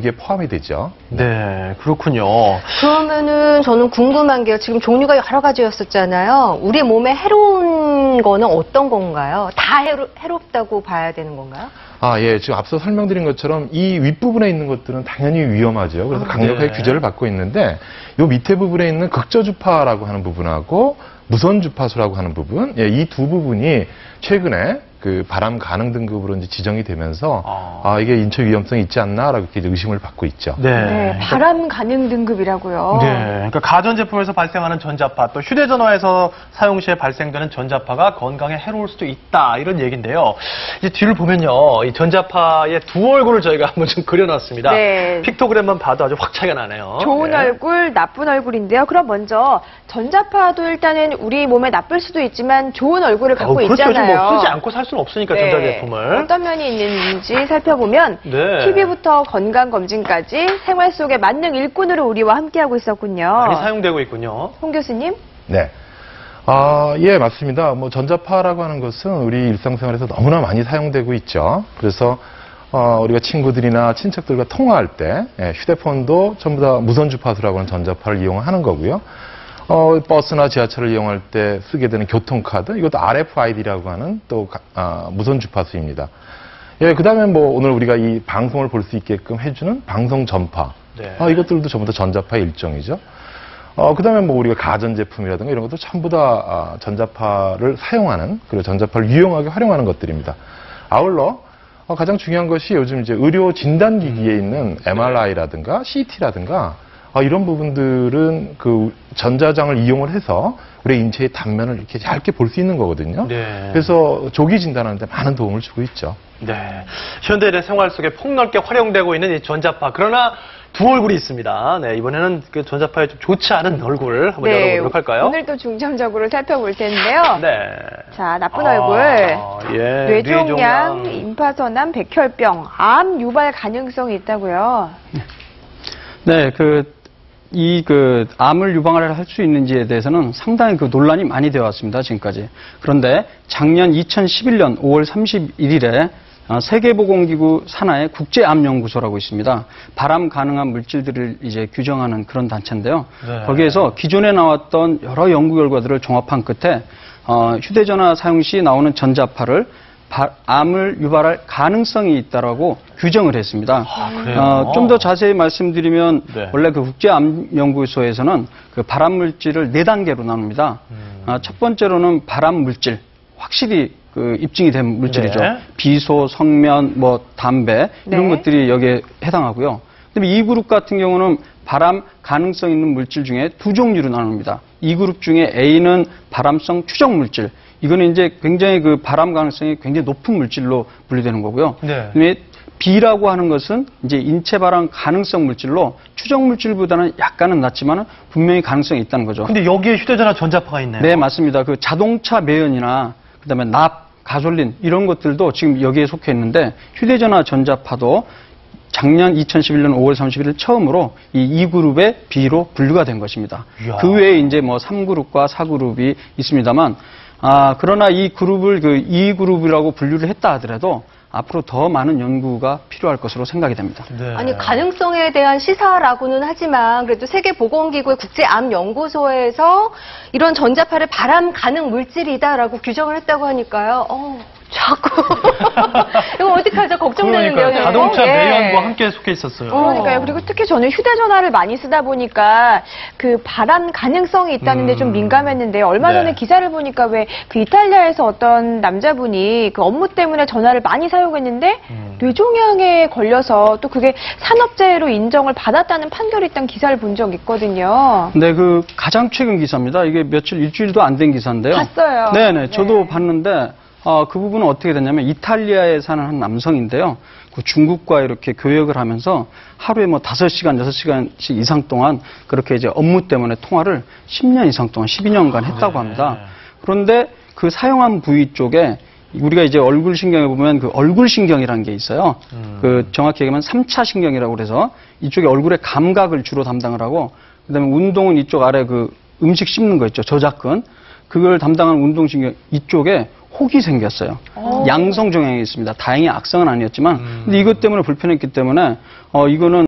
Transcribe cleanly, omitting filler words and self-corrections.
여기에 포함이 되죠. 네, 그렇군요. 그러면은 저는 궁금한 게요. 지금 종류가 여러 가지였었잖아요. 우리 몸에 해로운 거는 어떤 건가요? 다 해롭다고 봐야 되는 건가요? 아, 예. 지금 앞서 설명드린 것처럼 이 윗부분에 있는 것들은 당연히 위험하죠. 그래서 강력하게 네. 규제를 받고 있는데 요 밑에 부분에 있는 극저주파라고 하는 부분하고 무선주파수라고 하는 부분, 예, 이 두 부분이 최근에 그 바람 가능 등급으로 이제 지정이 되면서 이게 인체 위험성이 있지 않나라고 이렇게 의심을 받고 있죠. 네, 바람 가능 등급이라고요. 네, 그러니까 가전제품에서 발생하는 전자파, 또 휴대전화에서 사용 시에 발생되는 전자파가 건강에 해로울 수도 있다, 이런 얘기인데요. 이제 뒤를 보면요, 이 전자파의 두 얼굴을 저희가 한번 좀 그려놨습니다. 네. 픽토그램만 봐도 아주 확차게 나네요. 좋은 네. 얼굴, 나쁜 얼굴인데요. 그럼 먼저 전자파도 일단은 우리 몸에 나쁠 수도 있지만 좋은 얼굴을 갖고 그렇죠. 있잖아요. 뭐 쓰지 않고 살 수는 없으니까, 네. 전자제품을. 어떤 면이 있는지 살펴보면 네. TV부터 건강검진까지 생활 속의 만능 일꾼으로 우리와 함께하고 있었군요. 많이 사용되고 있군요. 홍 교수님? 네. 예, 맞습니다. 뭐 전자파라고 하는 것은 우리 일상생활에서 너무나 많이 사용되고 있죠. 그래서 우리가 친구들이나 친척들과 통화할 때 휴대폰도 전부 다 무선주파수라고 하는 전자파를 이용하는 거고요. 버스나 지하철을 이용할 때 쓰게 되는 교통카드, 이것도 RFID라고 하는 또 무선주파수입니다. 예, 그 다음에 뭐 오늘 우리가 이 방송을 볼 수 있게끔 해주는 방송전파, 네. 이것들도 전부 다 전자파의 일종이죠. 그 다음에 뭐 우리가 가전제품이라든가 이런 것도 전부 다 전자파를 사용하는, 그리고 전자파를 유용하게 활용하는 것들입니다. 아울러 가장 중요한 것이 요즘 이제 의료 진단기기에 있는 MRI라든가 CT라든가 이런 부분들은 그 전자장을 이용을 해서 우리 인체의 단면을 이렇게 얇게 볼 수 있는 거거든요. 네. 그래서 조기 진단하는 데 많은 도움을 주고 있죠. 네. 현대인의 생활 속에 폭넓게 활용되고 있는 이 전자파. 그러나 두 얼굴이 있습니다. 네, 이번에는 그 전자파에 좀 좋지 않은 얼굴 한번 열어보도록 할까요? 오늘도 중점적으로 살펴볼 텐데요. 네. 자, 나쁜 얼굴. 예, 뇌종양, 임파선암, 백혈병, 암 유발 가능성이 있다고요. 네, 암을 유방을 할 수 있는지에 대해서는 상당히 논란이 많이 되어 왔습니다, 지금까지. 그런데 작년 2011년 5월 31일에 세계보건기구 산하의 국제암연구소라고 있습니다. 발암 가능한 물질들을 이제 규정하는 그런 단체인데요. 네. 거기에서 기존에 나왔던 여러 연구 결과들을 종합한 끝에 휴대전화 사용 시 나오는 전자파를 암을 유발할 가능성이 있다라고 규정을 했습니다. 좀 더 자세히 말씀드리면 네. 원래 그 국제암연구소에서는 그 발암 물질을 4단계로 나눕니다. 첫 번째로는 발암 물질, 확실히 그 입증이 된 물질이죠. 네. 비소, 성면, 담배 이런 네. 것들이 여기에 해당하고요. 그다음에 이 그룹 같은 경우는 발암 가능성 있는 물질 중에 두 종류로 나눕니다. 이 그룹 중에 A는 발암성 추적 물질. 이거는 이제 굉장히 그 발암 가능성이 굉장히 높은 물질로 분류되는 거고요. 네. 그다음에 B라고 하는 것은 이제 인체 발암 가능성 물질로 추적 물질보다는 약간은 낮지만 분명히 가능성이 있다는 거죠. 근데 여기에 휴대전화 전자파가 있네요. 네, 맞습니다. 그 자동차 매연이나 그다음에 납, 가솔린 이런 것들도 지금 여기에 속해 있는데 휴대전화 전자파도 작년 2011년 5월 31일 처음으로 이 2그룹의 B로 분류가 된 것입니다. 이야. 그 외에 이제 3그룹과 4그룹이 있습니다만 그러나 이 그룹을 2그룹이라고 분류를 했다 하더라도 앞으로 더 많은 연구가 필요할 것으로 생각이 됩니다. 네. 아니, 가능성에 대한 시사라고는 하지만 그래도 세계보건기구의 국제암연구소에서 이런 전자파를 발암 가능 물질이다라고 규정을 했다고 하니까요. 자꾸 이거 어떡하죠? 걱정되는데요. 그러니까 자동차 매연과 함께 속해 있었어요. 그러니까요. 그리고 특히 저는 휴대전화를 많이 쓰다 보니까 그 발암 가능성이 있다는데 좀 민감했는데 얼마 전에 네. 기사를 보니까 왜 그 이탈리아에서 어떤 남자분이 그 업무 때문에 전화를 많이 사용했는데 뇌종양에 걸려서 또 그게 산업재해로 인정을 받았다는 판결이 있다는 기사를 본 적 있거든요. 네, 그 가장 최근 기사입니다. 이게 일주일도 안 된 기사인데요. 봤어요. 네네, 저도 네. 봤는데 그 부분은 어떻게 됐냐면 이탈리아에 사는 한 남성인데요. 그 중국과 이렇게 교역을 하면서 하루에 5시간, 6시간씩 이상 동안 그렇게 이제 업무 때문에 통화를 10년 이상 동안 12년간 했다고 합니다. 그런데 그 사용한 부위 쪽에 우리가 이제 얼굴 신경에 보면 그 얼굴 신경이라는 게 있어요. 그 정확히 얘기하면 3차 신경이라고 그래서 이쪽에 얼굴의 감각을 주로 담당을 하고 그다음에 운동은 이쪽 아래 그 음식 씹는 거 있죠. 저작근. 그걸 담당하는 운동신경 이쪽에 혹이 생겼어요. 양성 종양이 있습니다. 다행히 악성은 아니었지만 근데 이것 때문에 불편했기 때문에 이거는